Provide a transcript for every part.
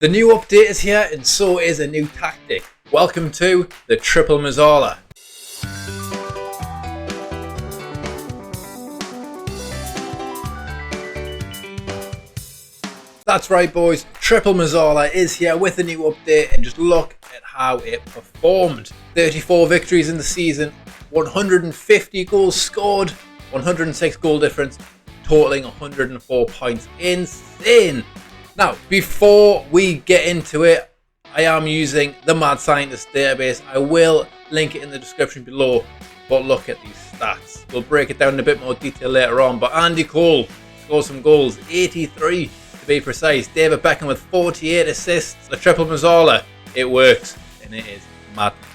The new update is here, and so is a new tactic. Welcome to the Triple Mezzala. That's right, boys. Triple Mezzala is here with a new update, and just look at how it performed. 34 victories in the season, 150 goals scored, 106 goal difference, totaling 104 points. Insane! Now, before we get into it, I am using the Mad Scientist database. I will link it in the description below, but look at these stats. We'll break it down in a bit more detail later on, but Andy Cole scored some goals, 83 to be precise. David Beckham with 48 assists. The Triple Mezzala, it works, and it is madness.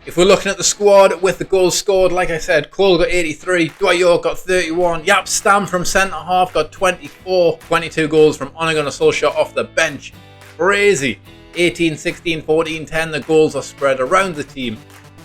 If we're looking at the squad with the goals scored, like I said, Cole got 83, Dwight York got 31, Jaap Stam from centre-half got 24, 22 goals from Ole Gunnar Solskjaer off the bench. Crazy. 18, 16, 14, 10, the goals are spread around the team.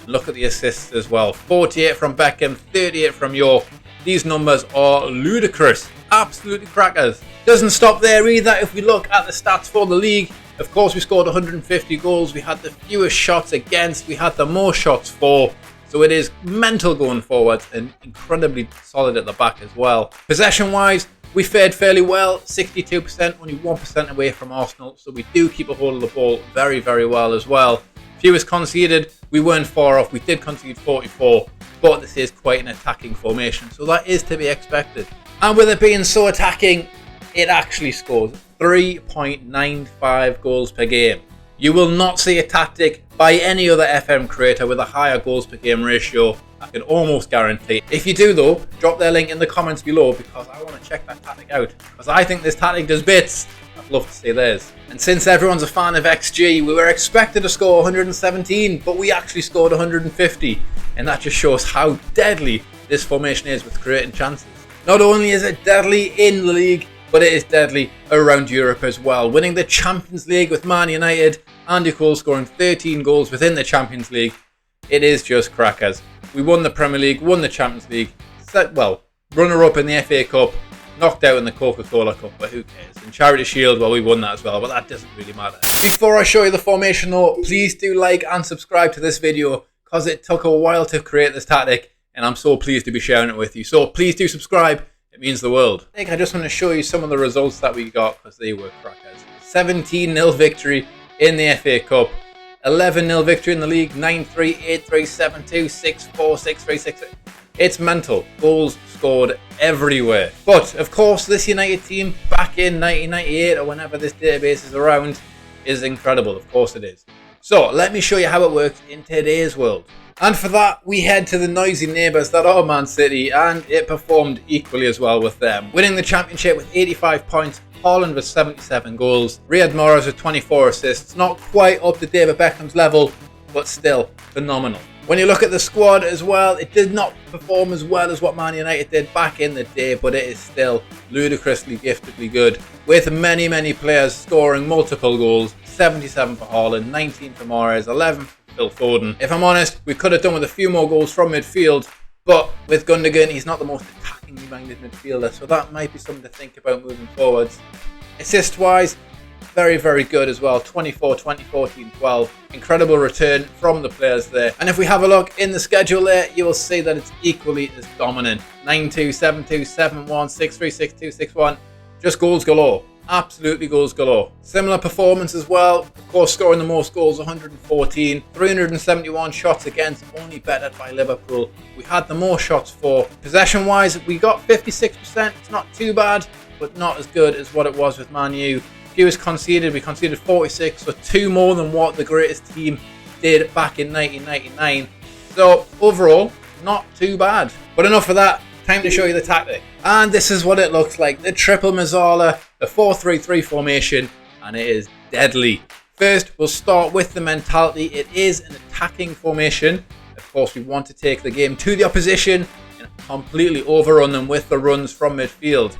Look at the assists as well. 48 from Beckham, 38 from York. These numbers are ludicrous. Absolutely crackers. Doesn't stop there either. If we look at the stats for the league, of course, we scored 150 goals. We had the fewest shots against. We had the most shots for. So it is mental going forward and incredibly solid at the back as well. Possession-wise, we fared fairly well. 62%, only 1% away from Arsenal. So we do keep a hold of the ball very, very well as well. Fewest conceded, we weren't far off. We did concede 44, but this is quite an attacking formation. So that is to be expected. And with it being so attacking, it actually scores 3.95 goals per game. You will not see a tactic by any other FM creator with a higher goals per game ratio. I can almost guarantee. If you do though, drop their link in the comments below because I want to check that tactic out. Because I think this tactic does bits. I'd love to see theirs. And since everyone's a fan of XG, we were expected to score 117, but we actually scored 150. And that just shows how deadly this formation is with creating chances. Not only is it deadly in the league, but it is deadly around Europe as well. Winning the Champions League with Man United, Andy Cole scoring 13 goals within the Champions League. It is just crackers. We won the Premier League, won the Champions League, runner-up in the FA Cup, knocked out in the Coca-Cola Cup, but who cares? And Charity Shield, well, we won that as well, but that doesn't really matter. Before I show you the formation though, please do like and subscribe to this video because it took a while to create this tactic and I'm so pleased to be sharing it with you. So please do subscribe. It means the world. I just want to show you some of the results that we got because they were crackers. 17-0 victory in the FA Cup. 11-0 victory in the league. 9-3, 8-3, 7-2, 6-4, 6-3, 6-8. It's mental. Goals scored everywhere. But, of course, this United team back in 1998 or whenever this database is around is incredible. Of course it is. So, let me show you how it works in today's world. And for that, we head to the noisy neighbours that are Man City, and it performed equally as well with them. Winning the championship with 85 points, Haaland with 77 goals, Riyad Mahrez with 24 assists. Not quite up to David Beckham's level, but still phenomenal. When you look at the squad as well, it did not perform as well as what Man United did back in the day, but it is still ludicrously giftedly good. With many, many players scoring multiple goals. 77 for Haaland, 19 for Mahrez, 11 for Phil Foden. If I'm honest, we could have done with a few more goals from midfield, but with Gundogan, he's not the most attackingly minded midfielder, so that might be something to think about moving forwards. Assist-wise, very, very good as well. 24, 20, 14, 12. Incredible return from the players there. And if we have a look in the schedule there, you will see that it's equally as dominant. 9-2, 7-2, 7-1, 6-3, 6-2, 6-1. Just goals galore. Absolutely goals galore. Similar performance as well. Of course, scoring the most goals, 114. 371 shots against, only bettered by Liverpool. We had the most shots for. Possession-wise, we got 56%. It's not too bad, but not as good as what it was with Man U. Fewest conceded, we conceded 46, so 2 more than what the greatest team did back in 1999. So, overall, not too bad. But enough of that. Time to show you the tactic. And this is what it looks like. The Triple Mezzala, the 4-3-3 formation, and it is deadly. First, we'll start with the mentality. It is an attacking formation. Of course, we want to take the game to the opposition and completely overrun them with the runs from midfield.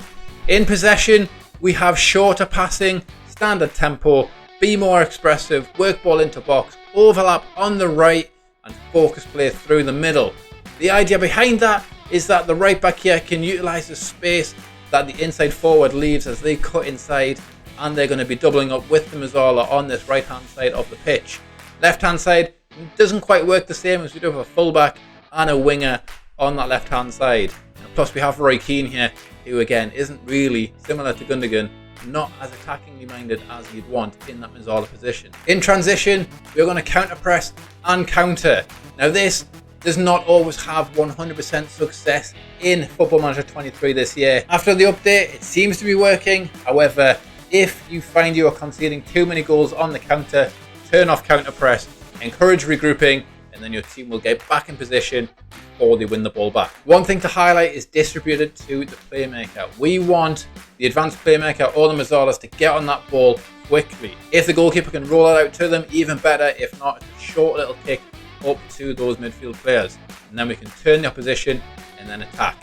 In possession, we have shorter passing, standard tempo, be more expressive, work ball into box, overlap on the right, and focus play through the middle. The idea behind that is that the right back here can utilise the space that the inside forward leaves as they cut inside and they're going to be doubling up with the Mezzala on this right hand side of the pitch. Left hand side doesn't quite work the same, as we do have a fullback and a winger on that left hand side. And plus we have Roy Keane here, who again isn't really, similar to Gundogan, not as attackingly minded as you'd want in that Mezzala position. In transition, we're going to counter press and counter. Now this does not always have 100% success in Football Manager 23 this year. After the update, it seems to be working. However, if you find you are conceding too many goals on the counter, turn off counter press, encourage regrouping, and then your team will get back in position before they win the ball back. One thing to highlight is distributed to the playmaker. We want the advanced playmaker or the Mezzalas to get on that ball quickly. If the goalkeeper can roll it out to them, even better. If not, it's a short little kick up to those midfield players, and then we can turn the opposition and then attack.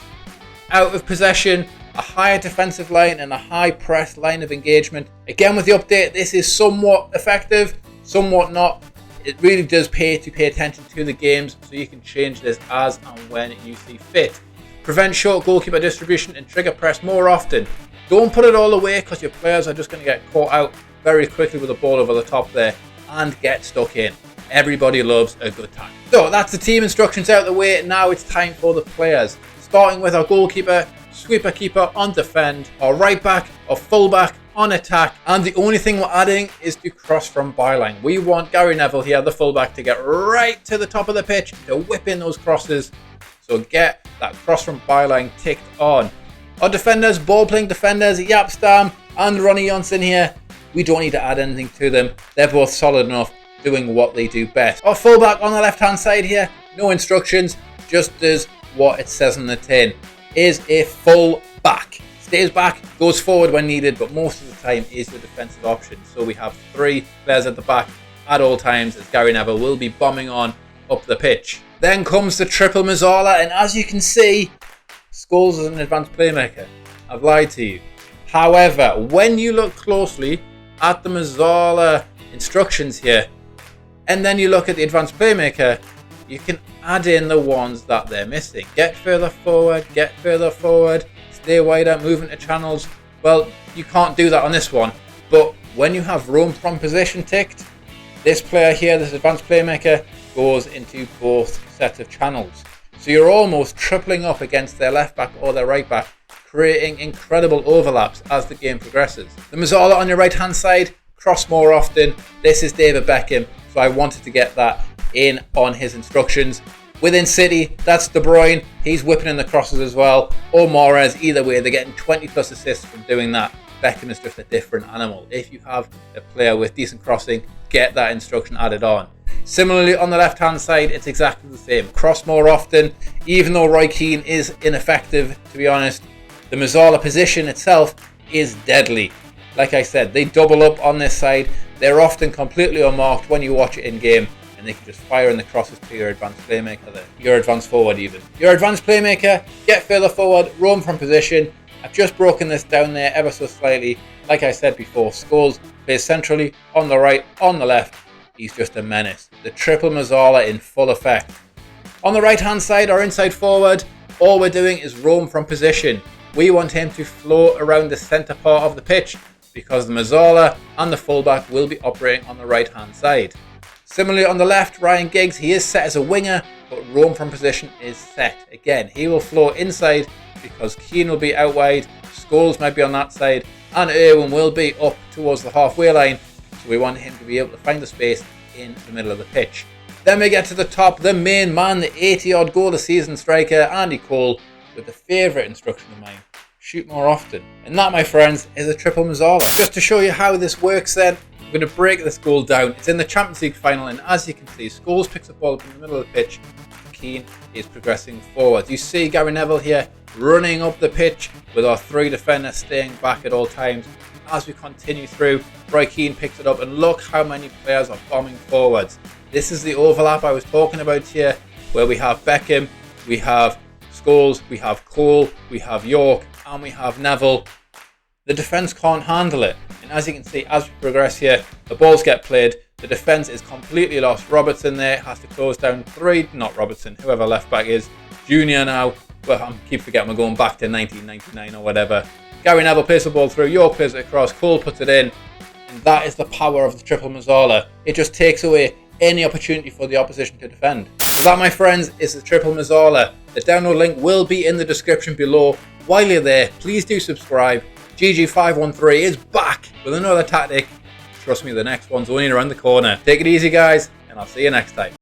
Out of possession, a higher defensive line and a high press line of engagement. Again, with the update, this is somewhat effective, somewhat not. It really does pay attention to the games, so you can change this as and when you see fit. Prevent short goalkeeper distribution and trigger press more often. Don't put it all away, because your players are just going to get caught out very quickly with the ball over the top there and get stuck in. Everybody loves a good time. So that's the team instructions out of the way. Now it's time for the players. Starting with our goalkeeper, sweeper keeper on defend, our right back, our full back on attack, and the only thing we're adding is to cross from byline. We want Gary Neville here, the full back, to get right to the top of the pitch to whip in those crosses. So get that cross from byline ticked on. Our defenders, ball playing defenders, Jaap Stam and Ronnie Johnson here. We don't need to add anything to them. They're both solid enough, doing what they do best. Our fullback on the left hand side here, no instructions, just does what it says on the tin. Is a full back. Stays back, goes forward when needed, but most of the time is your defensive option. So we have 3 players at the back at all times, as Gary Neville will be bombing on up the pitch. Then comes the triple Mezzala, and as you can see, Scholes is an advanced playmaker. I've lied to you. However, when you look closely at the Mezzala instructions here, and then you look at the advanced playmaker, you can add in the ones that they're missing. Get further forward, stay wider, move into channels. Well, you can't do that on this one, but when you have roam from position ticked, this player here, this advanced playmaker, goes into both sets of channels. So you're almost tripling up against their left back or their right back, creating incredible overlaps as the game progresses. The Mezzala on your right hand side, cross more often. This is David Beckham, so I wanted to get that in on his instructions. Within City, that's De Bruyne. He's whipping in the crosses as well. Or Mahrez. Either way, they're getting 20 plus assists from doing that. Beckham is just a different animal. If you have a player with decent crossing, get that instruction added on. Similarly, on the left hand side, it's exactly the same. Cross more often. Even though Roy Keane is ineffective, to be honest, the Mezzala position itself is deadly. Like I said, they double up on this side. They're often completely unmarked when you watch it in game, and they can just fire in the crosses to your advanced playmaker there. Your advanced forward even. Your advanced playmaker, get further forward, roam from position. I've just broken this down there ever so slightly. Like I said before, Scholes plays centrally, on the right, on the left. He's just a menace. The triple Mezzala in full effect. On the right hand side, our inside forward, all we're doing is roam from position. We want him to float around the centre part of the pitch, because the Mezzala and the fullback will be operating on the right hand side. Similarly on the left, Ryan Giggs, he is set as a winger, but roam from position is set. Again, he will float inside because Keane will be out wide, Scholes might be on that side, and Irwin will be up towards the halfway line. So we want him to be able to find the space in the middle of the pitch. Then we get to the top, the main man, the 80-odd goal a season striker, Andy Cole, with the favourite instruction of mine. Shoot more often. And that, my friends, is a triple Mezzala. Just to show you how this works then, I'm going to break this goal down. It's in the Champions League final, and as you can see, Scholes picks the ball up in the middle of the pitch. Keane is progressing forward. You see Gary Neville here running up the pitch with our 3 defenders staying back at all times. As we continue through, Roy Keane picks it up, and look how many players are bombing forwards. This is the overlap I was talking about here, where we have Beckham, we have Scholes, we have Cole, we have York, and we have Neville. The defence can't handle it. And as you can see, as we progress here, the balls get played. The defence is completely lost. Robertson there has to close down 3, not Robertson, whoever left back is. Junior now. Well, I keep forgetting we're going back to 1999 or whatever. Gary Neville plays the ball through, York plays it across, Cole puts it in, and that is the power of the triple Mezzala. It just takes away any opportunity for the opposition to defend. So that, my friends, is the triple Mezzala. The download link will be in the description below. While you're there, please do subscribe. GG513 is back with another tactic. Trust me, the next one's only around the corner. Take it easy, guys, and I'll see you next time.